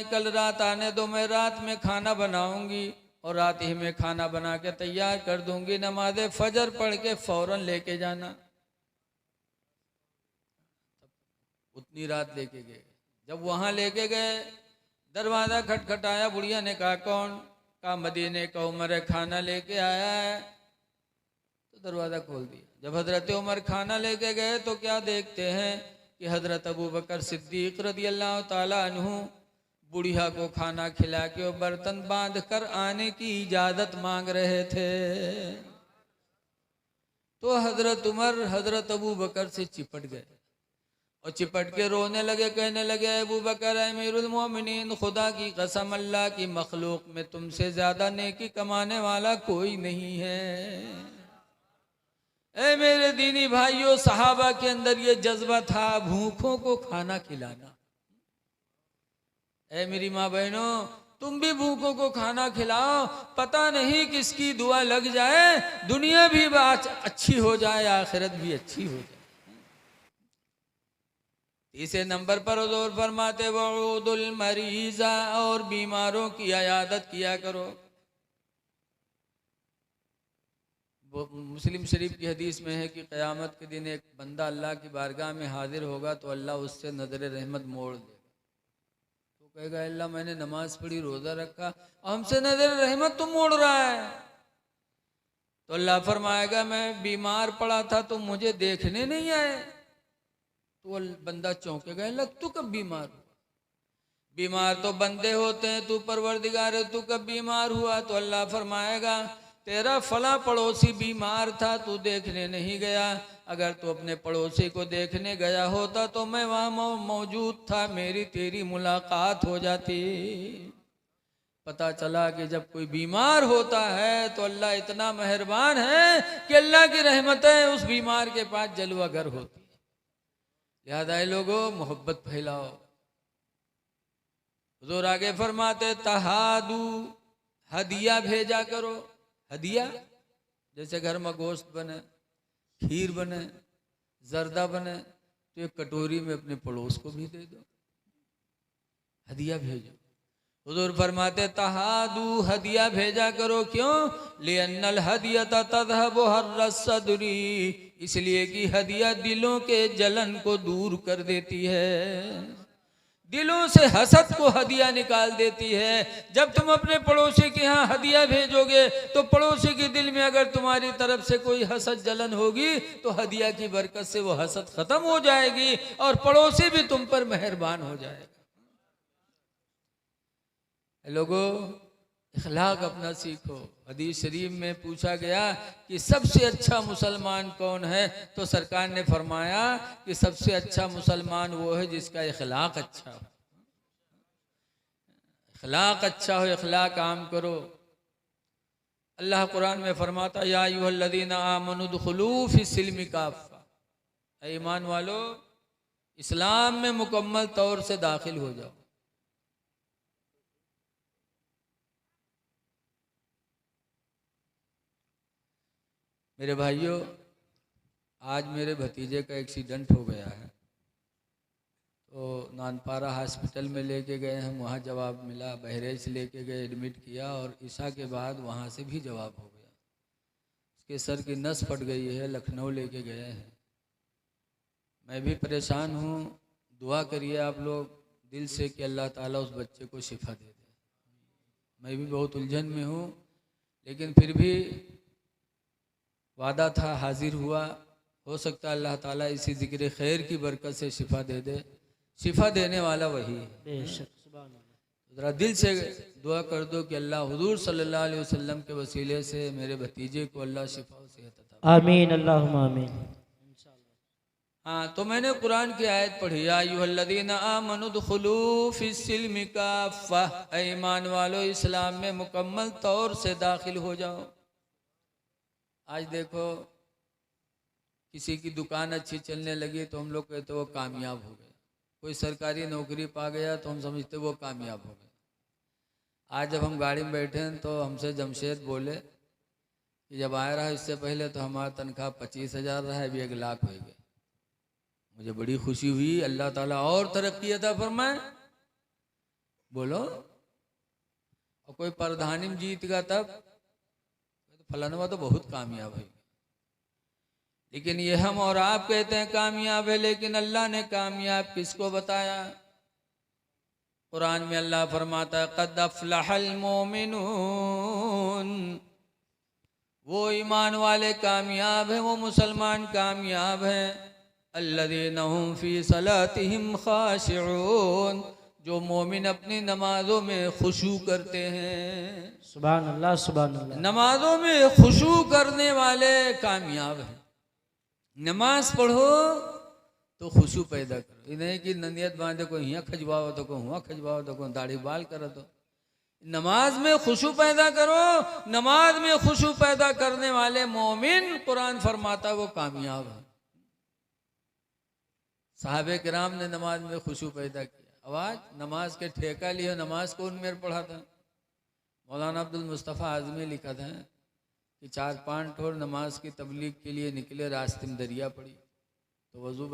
कल रात आने दो, मैं रात में खाना बनाऊंगी और रात ही में खाना बना के तैयार कर दूंगी, नमाज फजर पढ़ के फौरन लेके जाना। उतनी रात लेके गए। जब वहां लेके गए, दरवाजा खटखटाया, बुढ़िया ने कहा कौन? कहा मदीने का उमर है, खाना लेके आया है। तो दरवाजा खोल दिया। जब हजरत उमर खाना लेके गए तो क्या देखते हैं कि हजरत अबू बकर सिद्दीक रज़ी अल्लाह ताला अन्हु बुढ़िया को खाना खिला के और बर्तन बांध कर आने की इजाजत मांग रहे थे। तो हजरत उमर हजरत अबू बकर से चिपट गए और चिपट के रोने लगे, कहने लगे अबू बकर अमीरुल मोमिनीन, खुदा की कसम, अल्लाह की मखलूक में तुमसे ज्यादा नेकी कमाने वाला कोई नहीं है। ए मेरे दीनी भाइयों, सहाबा के अंदर ये जज्बा था भूखों को खाना खिलाना। ए मेरी माँ बहनों, तुम भी भूखों को खाना खिलाओ, पता नहीं किसकी दुआ लग जाए, दुनिया भी अच्छी हो जाए, आखिरत भी अच्छी हो जाए। तीसरे नंबर पर हुजूर फरमाते वऊदुल मरीज़ा, और बीमारों की इयादत किया करो। मुस्लिम शरीफ की हदीस में है कि क़यामत के दिन एक बंदा अल्लाह की बारगाह में हाजिर होगा तो अल्लाह उससे नजर रहमत मोड़ देगा। तो कहेगा अल्लाह मैंने नमाज पढ़ी, रोज़ा रखा, हमसे नजर रहमत तुम मोड़ रहा है। तो अल्लाह फरमाएगा मैं बीमार पड़ा था तुम मुझे देखने नहीं आए। तो बंदा चौंकेगा, लग तू कब बीमार हुआ? बीमार तो बंदे होते हैं, तू परवरदिगार है, तू कब बीमार हुआ? तो अल्लाह फरमाएगा तेरा फला पड़ोसी बीमार था, तू देखने नहीं गया। अगर तू अपने पड़ोसी को देखने गया होता तो मैं वहां मौजूद था, मेरी तेरी मुलाकात हो जाती। पता चला कि जब कोई बीमार होता है तो अल्लाह इतना मेहरबान है कि अल्लाह की रहमतें उस बीमार के पास जलवागर होती है। लिहाजा लोगों मोहब्बत फैलाओ। हुजूर आगे फरमाते तहादू, हदिया भेजा करो। हदिया जैसे घर में गोश्त बने, खीर बने, जर्दा बने तो एक कटोरी में अपने पड़ोस को भी दे दो, हदिया भेजो। हुजूर फरमाते तहादू, हदिया भेजा करो। क्यों? लिअन्नल हदियता तज़हबु हर्रस्सदरी, इसलिए कि हदिया दिलों के जलन को दूर कर देती है, दिलों से हसद को हदिया निकाल देती है। जब तुम अपने पड़ोसी के यहाँ हदिया भेजोगे तो पड़ोसी के दिल में अगर तुम्हारी तरफ से कोई हसद जलन होगी तो हदिया की बरकत से वो हसद खत्म हो जाएगी और पड़ोसी भी तुम पर मेहरबान हो जाएगा। लोगों इखलाक अपना सीखो। हदीस शरीफ में पूछा गया कि सबसे अच्छा मुसलमान कौन है, तो सरकार ने फरमाया कि सबसे अच्छा मुसलमान वो है जिसका इखलाक अच्छा हो। इखलाक अच्छा हो, इखलाक आम करो। अल्लाह कुरान में फरमाता या अय्युहल्लज़ीना आमनू दुखुलू फिस्सिल्मि काफ़ा, ईमान वालो इस्लाम में मुकम्मल तौर से दाखिल हो जाओ। मेरे भाइयों, आज मेरे भतीजे का एक्सीडेंट हो गया है, तो नानपारा हॉस्पिटल में लेके गए हम, वहाँ जवाब मिला। बहरेज लेके गए, एडमिट किया और ईसा के बाद वहाँ से भी जवाब हो गया। उसके सर की नस फट गई है, लखनऊ लेके गए हैं। मैं भी परेशान हूँ, दुआ करिए आप लोग दिल से कि अल्लाह ताला उस बच्चे को शिफा दे दे। मैं भी बहुत उलझन में हूँ, लेकिन फिर भी वादा था, हाजिर हुआ। हो सकता है अल्लाह ताला इसी जिक्र खैर की बरकत से शिफा दे दे। शिफा देने वाला वही है। ज़रा दिल से दुआ कर दो कि अल्लाह हुजूर सल्लल्लाहु अलैहि वसल्लम के वसीले से मेरे भतीजे को अल्लाह शिफा और सेहत अता फरमाए। आमीन अल्लाहुम्मा आमीन। हाँ, तो मैंने कुरान की आयत पढ़ी या अय्युहल्लज़ीना आमनू दुखुलू फिस्सिल्मि काफ़ा, ईमान वालो इस्लाम में मुकम्मल तौर से दाखिल हो जाओ। आज देखो किसी की दुकान अच्छी चलने लगी तो हम लोग कहते वो कामयाब हो गया, कोई सरकारी नौकरी पा गया तो हम समझते वो कामयाब हो गया। आज जब हम गाड़ी में बैठे हैं तो हमसे जमशेद बोले कि जब आया रहा इससे पहले तो हमारा तनख्वाह 25,000 रहा, अभी 1 लाख हो गया। मुझे बड़ी खुशी हुई, अल्लाह ताला और तरक्की अता फरमाए। बोलो, और कोई प्रधानी में जीत गया तब तो फलानवा तो बहुत कामयाब है। लेकिन ये हम और आप कहते हैं कामयाब है, लेकिन अल्लाह ने कामयाब किसको बताया? कुरान में अल्लाह फरमाता है क़द अफ़लहल मोमिनून, वो ईमान वाले कामयाब हैं, वो मुसलमान कामयाब हैं। अल्लज़ीना हुम फ़ी सलातिहिम ख़ाशिऊन, जो मोमिन अपनी नमाजों में खुशू करते हैं। सुभान अल्लाह सुभान अल्लाह। नमाजों में खुशू करने वाले कामयाब हैं। नमाज पढ़ो तो खुशू पैदा करो, ये नहीं कि ननियत बांधे को यहाँ खजवाओ तो को हुआ खजवाओ तो को दाढ़ी बाल करो। तो नमाज में खुशू पैदा करो। नमाज में खुशू पैदा करने वाले मोमिन, कुरान फरमाता वो कामयाब है। साहबे किराम ने नमाज में खुशू पैदा किया। आवाज नमाज के ठेका लिए, नमाज कौन मेरे पढ़ा था? मौलाना अब्दुल मुस्तफ़ा आज़मी लिखा था कि 4-5 ठोर नमाज की तबलीग के लिए निकले, रास्ते में दरिया पड़ी तो वज़ू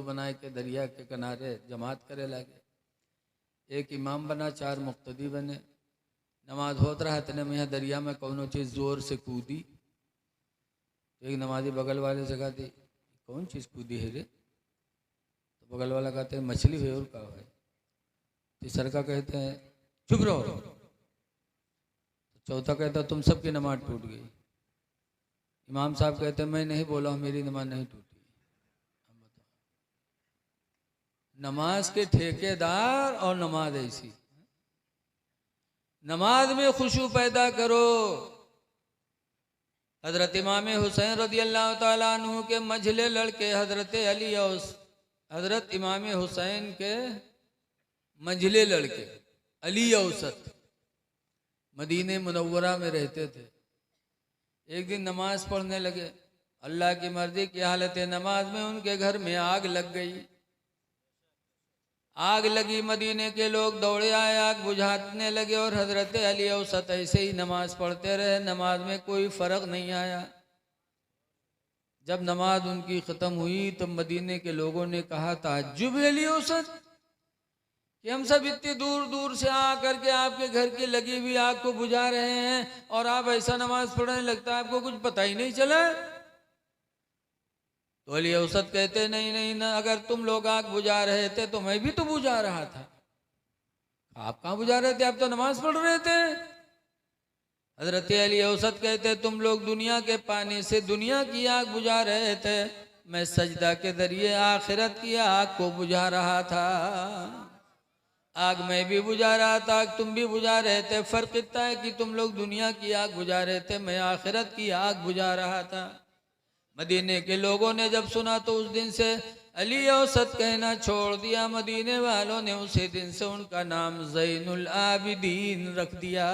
बनाए के दरिया के किनारे जमात करे लगे। एक इमाम बना, 4 मुक्तदी बने। नमाज होत रहा इतने में यहाँ दरिया में कौनो चीज़ ज़ोर से कूदी तो एक नमाजी बगल वाले से कहती कौन चीज़ कूदी है रे? तो बगल वाला कहते हैं मछली है। और का है? तीसरा का कहते हैं चुप रहो। तो चौथा कहता तुम सबकी नमाज टूट गई। इमाम साहब कहते हैं मैं नहीं बोला, मेरी नमाज नहीं टूटी। नमाज के ठेकेदार और नमाज ऐसी। नमाज में खुशू पैदा करो। हजरत इमाम हुसैन रज़ी अल्लाह ताला अन्हु के मझले लड़के हजरत अली और हजरत इमाम हुसैन के मंझले लड़के अली औसत मदीने मुनव्वरा में रहते थे। एक दिन नमाज पढ़ने लगे। अल्लाह की मर्जी की हालत नमाज में उनके घर में आग लग गई। आग लगी, मदीने के लोग दौड़े आए, आग बुझाने लगे और हजरत अली औसत ऐसे ही नमाज पढ़ते रहे। नमाज में कोई फर्क नहीं आया। जब नमाज उनकी ख़त्म हुई तो मदीने के लोगों ने कहा ताज्जुब अली औसत कि हम सब इतनी दूर दूर से आकर के आपके घर की लगी हुई आग को बुझा रहे हैं और आप ऐसा नमाज पढ़ने लगता है, आपको कुछ पता ही नहीं चला। तो अली औसत कहते नहीं नहीं ना, अगर तुम लोग आग बुझा रहे थे तो मैं भी तो बुझा रहा था। आप कहाँ बुझा रहे थे? आप तो नमाज पढ़ रहे थे। हजरत अली औसत कहते तुम लोग दुनिया के पानी से दुनिया की आग बुझा रहे थे, मैं सजदा के जरिए आखिरत की आग को बुझा रहा था। आग मैं भी बुझा रहा था, आग तुम भी बुझा रहे थे। फर्क इतना है कि तुम लोग दुनिया की आग बुझा रहे थे, मैं आखिरत की आग बुझा रहा था। मदीने के लोगों ने जब सुना तो उस दिन से अली औसत कहना छोड़ दिया। मदीने वालों ने उसी दिन से उनका नाम ज़ैनुल आबिदीन रख दिया।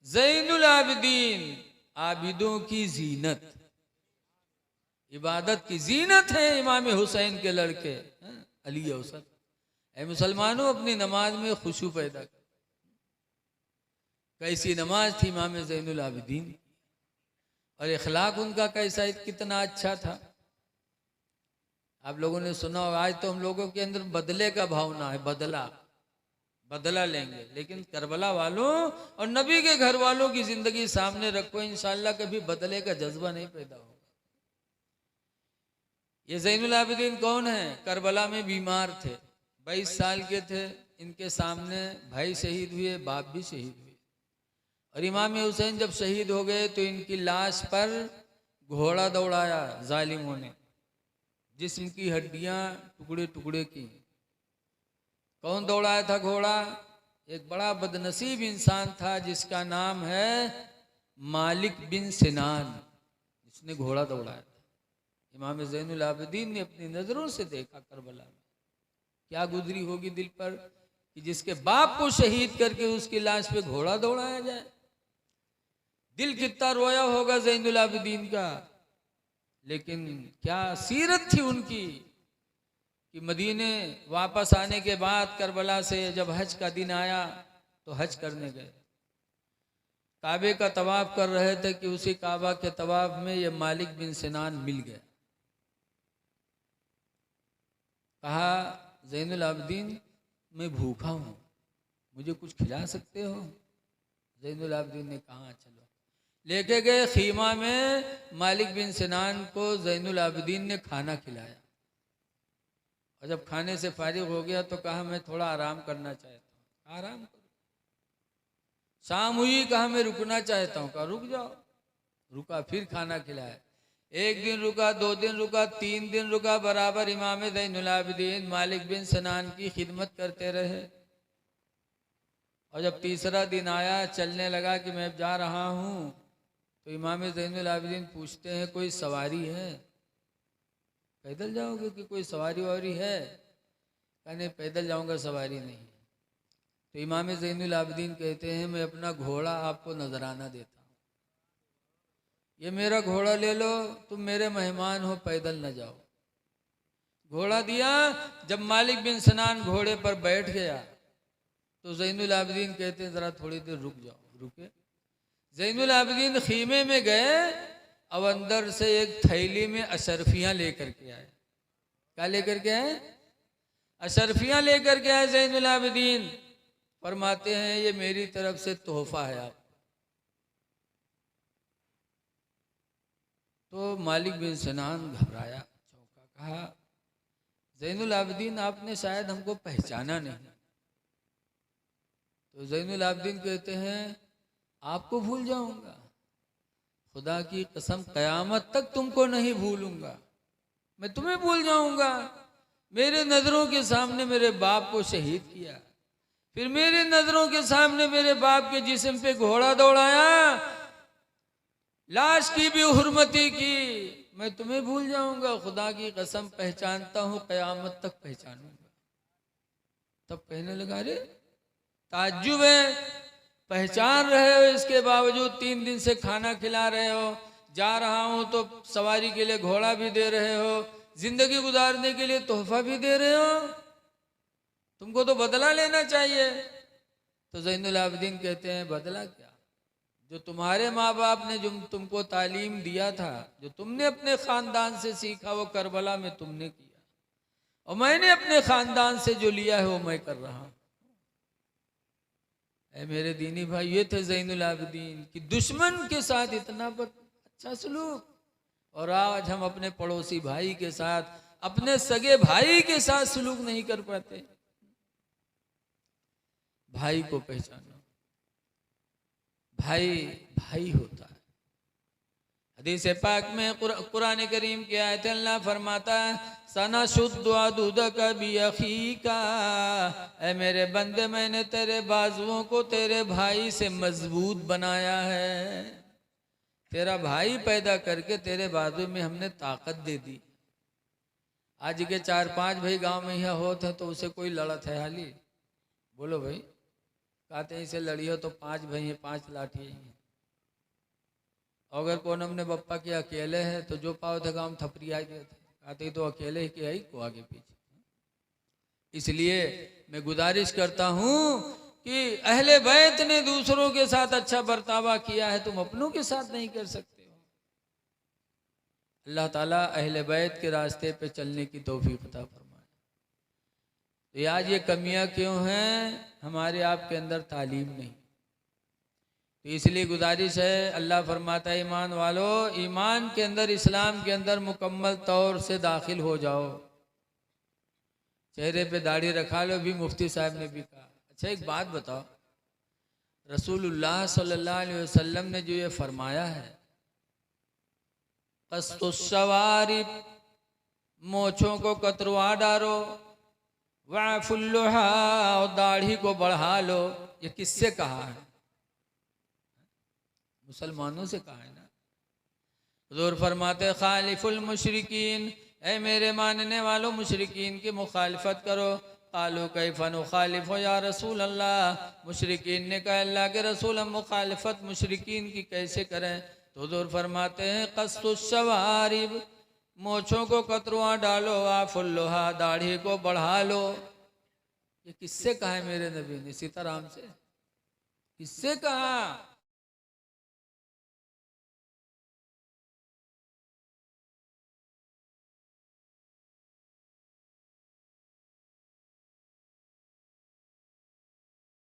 ज़ैनुल आबिदीन, आबिदों की जीनत, इबादत की जीनत है इमाम हुसैन के लड़के अली औसत। ऐ मुसलमानों, अपनी नमाज में खुशू पैदा कर। कैसी नमाज थी इमाम ज़ैनुल आबिदीन, और इखलाक उनका कैसा, कितना अच्छा था। आप लोगों ने सुना होगा आज तो हम लोगों के अंदर बदले का भावना है, बदला लेंगे। लेकिन करबला वालों और नबी के घर वालों की जिंदगी सामने रखो, इंशाअल्लाह कभी बदले का जज्बा नहीं पैदा होगा। ये ज़ैनुल आबिदीन कौन है? करबला में बीमार थे, 22 साल के थे। इनके सामने भाई शहीद हुए, बाप भी शहीद हुए। और इमाम हुसैन जब शहीद हो गए तो इनकी लाश पर घोड़ा दौड़ाया जालिमों ने, जिस्म की हड्डियां टुकड़े टुकड़े की। कौन दौड़ाया था घोड़ा? एक बड़ा बदनसीब इंसान था जिसका नाम है मालिक बिन सिनान, जिसने घोड़ा दौड़ाया था। इमाम ज़ैनुल आबिदीन ने अपनी नजरों से देखा करबला में क्या गुजरी होगी दिल पर कि जिसके बाप को शहीद करके उसकी लाश पे घोड़ा दौड़ाया जाए। दिल कितना रोया होगा ज़ैनुल आबिदीन का। लेकिन क्या सीरत थी उनकी कि मदीने वापस आने के बाद करबला से जब हज का दिन आया तो हज करने गए। काबे का तवाफ कर रहे थे कि उसी काबा के तवाफ में ये मालिक बिन सिनान मिल गया। कहा ज़ैनुल आबिदीन मैं भूखा हूँ, मुझे कुछ खिला सकते हो? ज़ैनुल आबिदीन ने कहा चलो। लेके गए खीमा में, मालिक बिन सिनान को ज़ैनुल आबिदीन ने खाना खिलाया। और जब खाने से फारिग हो गया तो कहा मैं थोड़ा आराम करना चाहता हूँ। आराम करो। शाम हुई, कहा मैं रुकना चाहता हूँ। कहा रुक जाओ। रुका, फिर खाना खिलाया। एक दिन रुका, 2 दिन रुका, 3 दिन रुका, बराबर इमाम ज़ैनुल आबिदीन मालिक बिन सिनान की खिदमत करते रहे। और जब तीसरा दिन आया, चलने लगा कि मैं जा रहा हूँ, तो इमाम ज़ैनुल आबिदीन पूछते हैं कोई सवारी है? पैदल जाओगे कि कोई सवारी वारी है? कहने पैदल जाऊंगा, सवारी नहीं। तो इमाम ज़ैनुल आबिदीन कहते हैं मैं अपना घोड़ा आपको नजराना देता हूँ, ये मेरा घोड़ा ले लो, तुम मेरे मेहमान हो, पैदल न जाओ। घोड़ा दिया। जब मालिक बिन सिनान घोड़े पर बैठ गया तो ज़ैनुल आबिदीन कहते हैं जरा थोड़ी देर रुक जाओ। रुके। ज़ैनुल आबिदीन खीमे में गए, अब अंदर से एक थैली में अशरफियां लेकर के आए। क्या लेकर के आए? अशरफियां लेकर के आए ज़ैनुल आबिदीन। फरमाते हैं ये मेरी तरफ से तोहफा है आप। तो मालिक बिन सिनान घबराया, चौंका। कहा ज़ैनुल आबिदीन आपने शायद हमको पहचाना नहीं। तो ज़ैनुल आबिदीन कहते हैं आपको भूल जाऊंगा? खुदा की कसम कयामत तक तुमको नहीं भूलूंगा। मैं तुम्हें भूल जाऊंगा? मेरे नजरों के सामने मेरे बाप को शहीद किया, फिर मेरे नजरों के सामने मेरे बाप के जिस्म पे घोड़ा दौड़ाया, लाश की भी हुर्मती की। मैं तुम्हें भूल जाऊंगा? खुदा की कसम पहचानता हूं, कयामत तक पहचानूंगा। तब कहने लगा रे ताज्जुब है, पहचान रहे हो, इसके बावजूद 3 दिन से खाना खिला रहे हो, जा रहा हूं तो सवारी के लिए घोड़ा भी दे रहे हो, जिंदगी गुजारने के लिए तोहफा भी दे रहे हो, तुमको तो बदला लेना चाहिए। तो ज़ैनुल आबिदीन कहते हैं बदला क्या? जो तुम्हारे माँ बाप ने जो तुमको तालीम दिया था, जो तुमने अपने खानदान से सीखा, वो करबला में तुमने किया, और मैंने अपने खानदान से जो लिया है वो मैं कर रहा हूं। मेरे दीनी भाई, ये थे ज़ैनुल आबिदीन कि दुश्मन के साथ इतना अच्छा सलूक, और आज हम अपने पड़ोसी भाई के साथ, अपने सगे भाई के साथ सलूक नहीं कर पाते। भाई को पहचानो, भाई भाई होता है। हदीस पाक में कुरान करीम की आयत अल्लाह फरमाता है सना शुद्ध भी अखीका, ऐ मेरे बंदे मैंने तेरे बाजुओं को तेरे भाई से मजबूत बनाया है। तेरा भाई पैदा करके तेरे बाजू में हमने ताकत दे दी। आज के 4-5 भाई गांव में यह होते हैं तो उसे कोई लड़त है हाली? बोलो भाई, कहते हैं इसे लड़ी हो तो 5 भाई हैं, 5 लाठी हैं। अगर कौन हमने बप्पा के अकेले है तो जो पाओ थे गाँव थपरी आ गए थे, कहते तो अकेले ही के आई को आगे पीछे। इसलिए मैं गुजारिश करता हूँ कि अहले बैत ने दूसरों के साथ अच्छा बर्तावा किया है, तुम अपनों के साथ नहीं कर सकते हो। अल्लाह ताला अहले बैत के रास्ते पे चलने की तौफीक अता फरमाए। तो आज ये कमियां क्यों हैं? हमारे आपके अंदर तालीम नहीं। तो इसलिए गुजारिश है, अल्लाह फरमाता है ईमान वालों, ईमान के अंदर, इस्लाम के अंदर मुकम्मल तौर से दाखिल हो जाओ। चेहरे पे दाढ़ी रखा लो, भी मुफ्ती साहब ने भी कहा। अच्छा एक बात बताओ, रसूलुल्लाह सल्लल्लाहु अलैहि वसल्लम ने जो ये फरमाया है कस्तुस्सवारिब, मोछों को कतरवा डालो, वाफुल्लुहा, और दाढ़ी को बढ़ा लो, ये किससे कहा है? मुसलमानों से कहा है ना। हुजूर फरमाते खालिफुल मुशरिकीन, ऐ मेरे मानने वालों मुशरिकीन की मुखालिफत करो। कालू कैफा नुखालिफु या रसूल अल्लाह, मुशरिकीन ने कहा अल्लाह के रसूल हम मुखालिफत मुशरिकीन की कैसे करें? तो हुजूर फरमाते हैं कस्तुस्सवारिब, मोछों को कतरवा डालो, वाफुल्लुहा, दाढ़ी को बढ़ा लो। ये किससे कहा है मेरे नबी ने? सीताराम से? किससे कहा?